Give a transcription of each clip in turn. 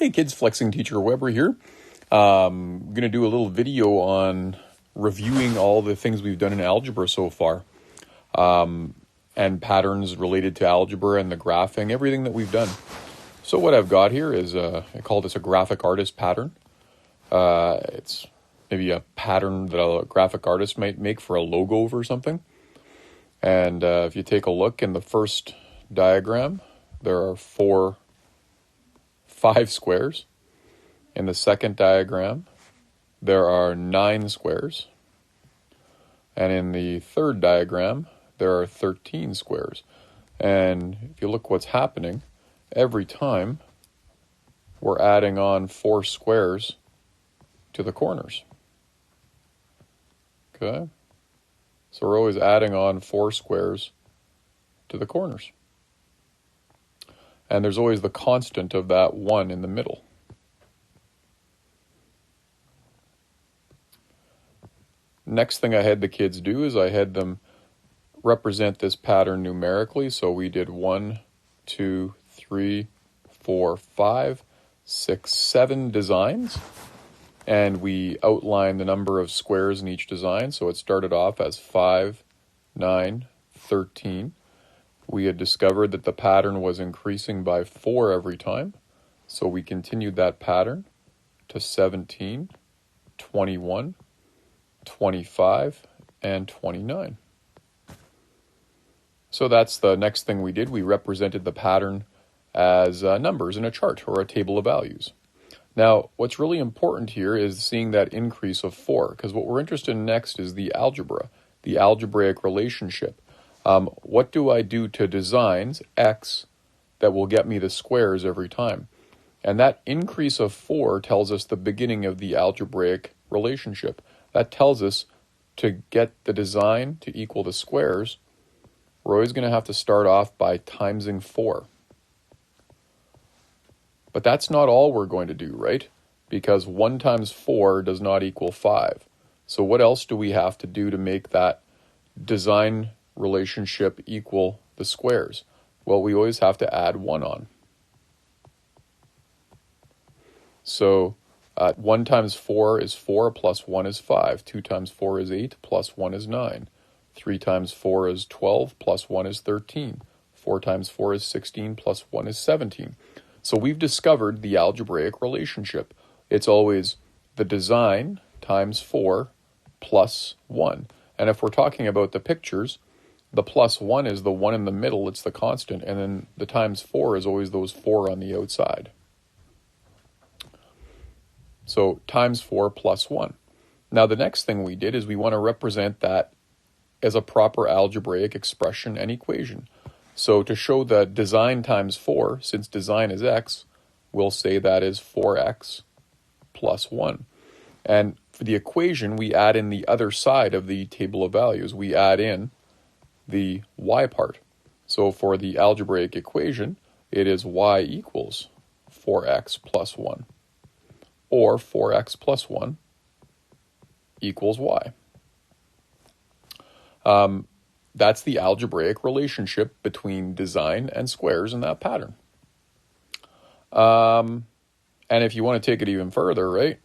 Hey kids, Flexing Teacher Weber here. I'm going to do a little video on reviewing all the things we've done in algebra so far, and patterns related to algebra and the graphing, everything that we've done. So what I've got here is, I call this a graphic artist pattern. It's maybe a pattern that a graphic artist might make for a logo or something. And if you take a look in the first diagram, there are 5 squares. In the second diagram, there are 9 squares. And in the third diagram, there are 13 squares. And if you look what's happening, every time we're adding on 4 squares to the corners. Okay? So we're always adding on 4 squares to the corners. And there's always the constant of that 1 in the middle. Next thing I had the kids do is I had them represent this pattern numerically. So we did 1, 2, 3, 4, 5, 6, 7 designs. And we outlined the number of squares in each design. So it started off as 5, 9, 13. We had discovered that the pattern was increasing by 4 every time. So we continued that pattern to 17, 21, 25, and 29. So that's the next thing we did. We represented the pattern as numbers in a chart or a table of values. Now, what's really important here is seeing that increase of 4, because what we're interested in next is the algebra, the algebraic relationship. What do I do to designs X that will get me the squares every time? And that increase of 4 tells us the beginning of the algebraic relationship. That tells us to get the design to equal the squares, we're always going to have to start off by timesing 4. But that's not all we're going to do, right? Because 1 times 4 does not equal 5. So what else do we have to do to make that design relationship equal the squares? Well, we always have to add 1 on. So 1 times 4 is 4, plus 1 is 5. 2 times 4 is 8, plus 1 is 9. 3 times 4 is 12, plus 1 is 13. 4 times 4 is 16, plus 1 is 17. So we've discovered the algebraic relationship. It's always the design times 4 plus 1. And if we're talking about the pictures, the plus 1 is the 1 in the middle, it's the constant, and then the times 4 is always those 4 on the outside. So times 4 plus 1. Now the next thing we did is we want to represent that as a proper algebraic expression and equation. So to show the design times 4, since design is x, we'll say that is 4x plus 1. And for the equation, we add in the other side of the table of values. We add in the y part. So for the algebraic equation, it is y equals 4x plus 1. Or 4x plus 1 equals y. That's the algebraic relationship between design and squares in that pattern. And if you want to take it even further, right?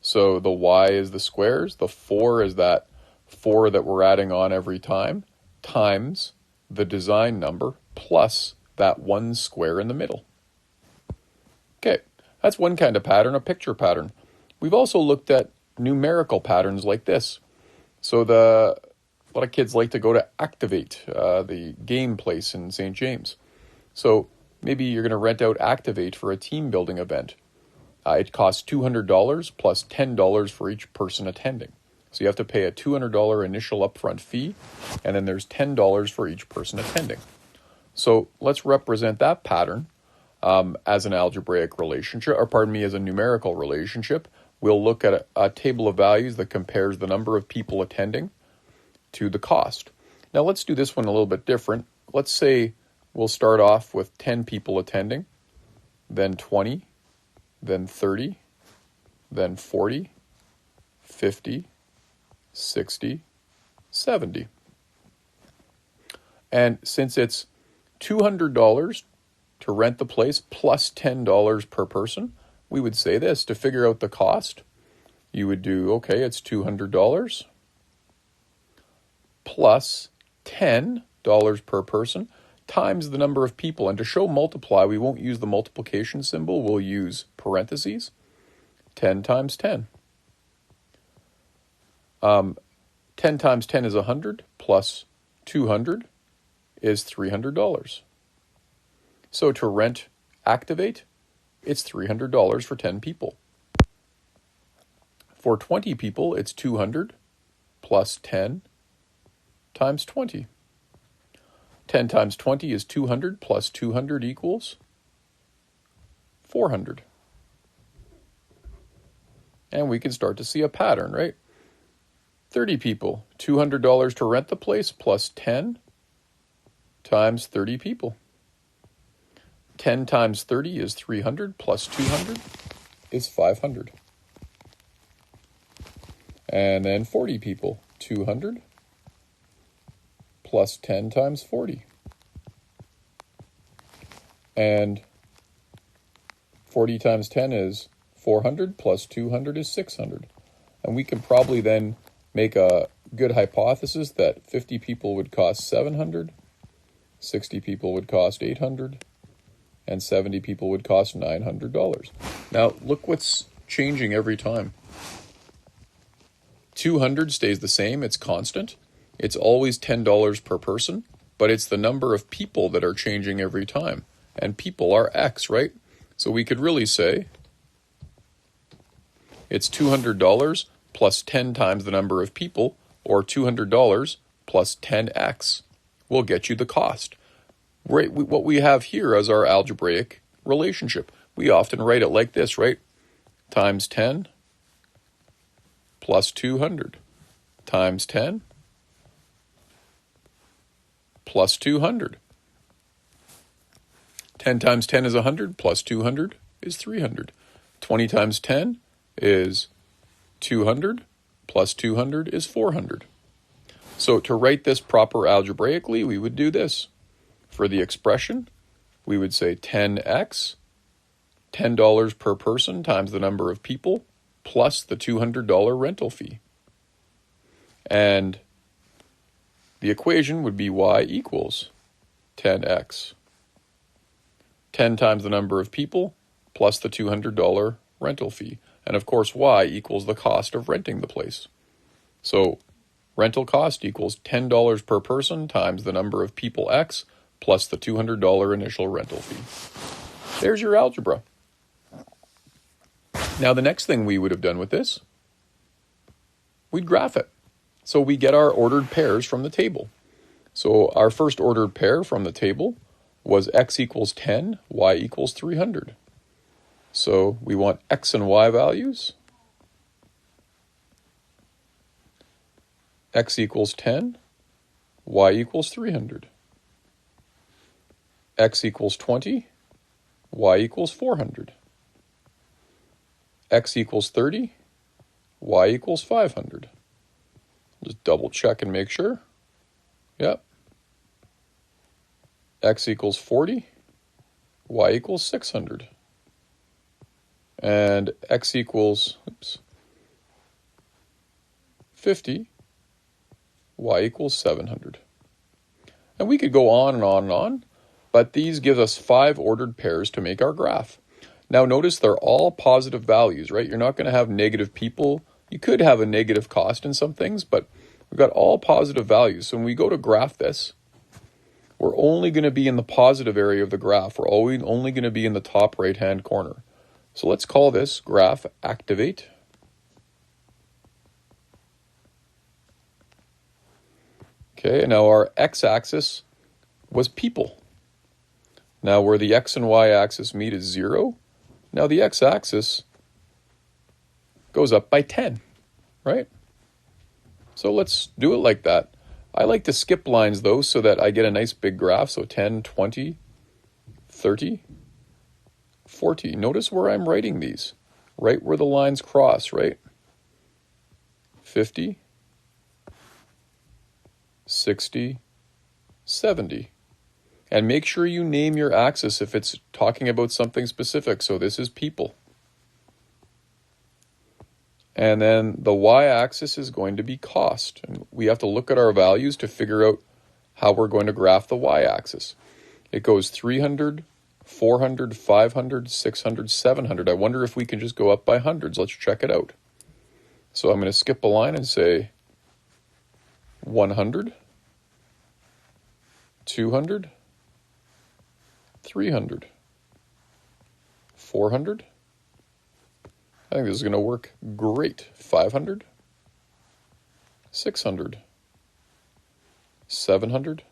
So the y is the squares, the 4 is that 4 that we're adding on every time, times the design number plus that 1 square in the middle. Okay, that's one kind of pattern, a picture pattern. We've also looked at numerical patterns like this. So a lot of kids like to go to Activate, the game place in St. James. So maybe you're going to rent out Activate for a team building event. It costs $200 plus $10 for each person attending. So you have to pay a $200 initial upfront fee, and then there's $10 for each person attending. So let's represent that pattern as an algebraic relationship, as a numerical relationship. We'll look at a table of values that compares the number of people attending to the cost. Now let's do this one a little bit different. Let's say we'll start off with 10 people attending, then 20, then 30, then 40, 50, 60, 70. And since it's $200 to rent the place plus $10 per person, we would say this. To figure out the cost, you would do, okay, it's $200 plus $10 per person times the number of people. And to show multiply, we won't use the multiplication symbol. We'll use parentheses. 10 times 10. 10 times 10 is 100, plus 200 is $300. So to rent Activate, it's $300 for 10 people. For 20 people, it's 200 plus 10 times 20. 10 times 20 is 200 plus 200 equals 400. And we can start to see a pattern, right? 30 people, $200 to rent the place plus 10 times 30 people. 10 times 30 is 300 plus 200 is 500. And then 40 people, 200 plus 10 times 40. And 40 times 10 is 400 plus 200 is 600. And we can probably then make a good hypothesis that 50 people would cost 700, 60 people would cost 800, and 70 people would cost $900. Now, look what's changing every time. 200 stays the same, it's constant. It's always $10 per person, but it's the number of people that are changing every time. And people are X, right? So we could really say it's $200 plus 10 times the number of people, or $200 plus 10x will get you the cost. Right, what we have here as our algebraic relationship. We often write it like this, right? Times 10 plus 200 times 10 plus 200. 10 times 10 is 100 plus 200 is 300. 20 times 10 is 200 plus 200 is 400. So to write this proper algebraically, we would do this. For the expression, we would say 10x, $10 per person times the number of people, plus the $200 rental fee. And the equation would be y equals 10x. 10 times the number of people, plus the $200 rental fee. And of course, y equals the cost of renting the place. So rental cost equals $10 per person times the number of people x, plus the $200 initial rental fee. There's your algebra. Now the next thing we would have done with this, we'd graph it. So we get our ordered pairs from the table. So our first ordered pair from the table was x equals 10, y equals 300. So we want x and y values. X equals 10, y equals 300. X equals 20, y equals 400. X equals 30, y equals 500. Just double check and make sure. Yep. X equals 40, y equals 600. And x equals 50, y equals 700. And we could go on and on and on. But these give us 5 ordered pairs to make our graph. Now notice they're all positive values, right? You're not going to have negative people. You could have a negative cost in some things, but we've got all positive values. So when we go to graph this, we're only going to be in the positive area of the graph. We're only going to be in the top right-hand corner. So let's call this graph Activate. Okay, now our x-axis was people. Now where the x and y axis meet is 0. Now the x-axis goes up by 10, right? So let's do it like that. I like to skip lines though so that I get a nice big graph. So 10, 20, 30, 40. Notice where I'm writing these. Right where the lines cross, right? 50, 60, 70. And make sure you name your axis if it's talking about something specific. So this is people. And then the y-axis is going to be cost. And we have to look at our values to figure out how we're going to graph the y-axis. It goes 300, 400, 500, 600, 700. I wonder if we can just go up by hundreds. Let's check it out. So I'm going to skip a line and say 100, 200, 300, 400. I think this is going to work great. 500, 600, 700,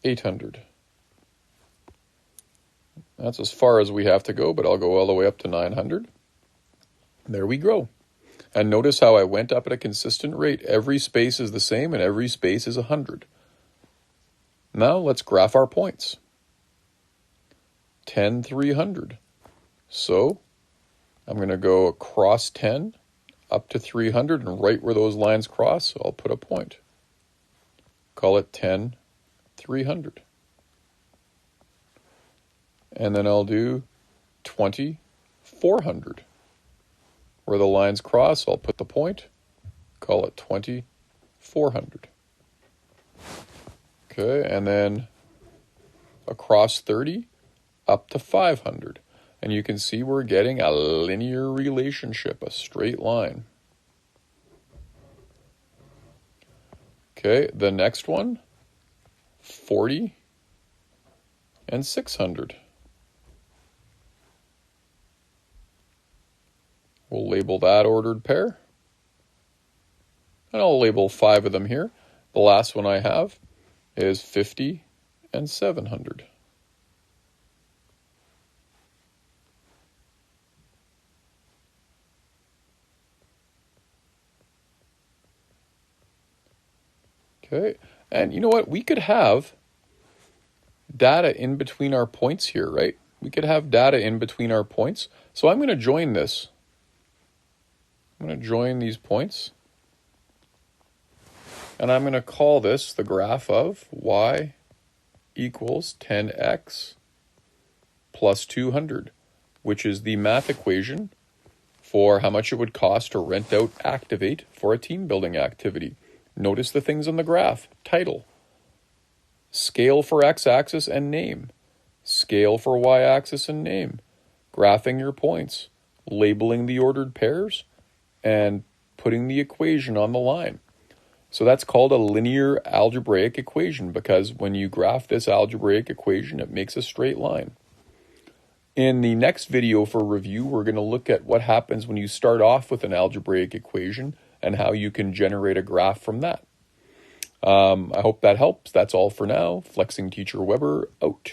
800. That's as far as we have to go, but I'll go all the way up to 900. There we go. And notice how I went up at a consistent rate. Every space is the same and every space is 100. Now let's graph our points. 10, 300. So I'm going to go across 10 up to 300, and right where those lines cross, I'll put a point. Call it 10, 300. And then I'll do 20, 400. Where the lines cross, I'll put the point. Call it 20, 400. Okay, and then across 30 up to 500. And you can see we're getting a linear relationship, a straight line. Okay, the next one, 40 and 600. We'll label that ordered pair. And I'll label 5 of them here. The last one I have is 50 and 700. Okay, and you know what? We could have data in between our points here, right? We could have data in between our points. So I'm going to join this. I'm going to join these points. And I'm going to call this the graph of y equals 10x plus 200, which is the math equation for how much it would cost to rent out Activate for a team building activity. Notice the things on the graph. Title, scale for x-axis and name, scale for y-axis and name, graphing your points, labeling the ordered pairs, and putting the equation on the line. So that's called a linear algebraic equation, because when you graph this algebraic equation, it makes a straight line. In the next video for review, we're going to look at what happens when you start off with an algebraic equation and how you can generate a graph from that. I hope that helps. That's all for now. Flexing Teacher Weber, out.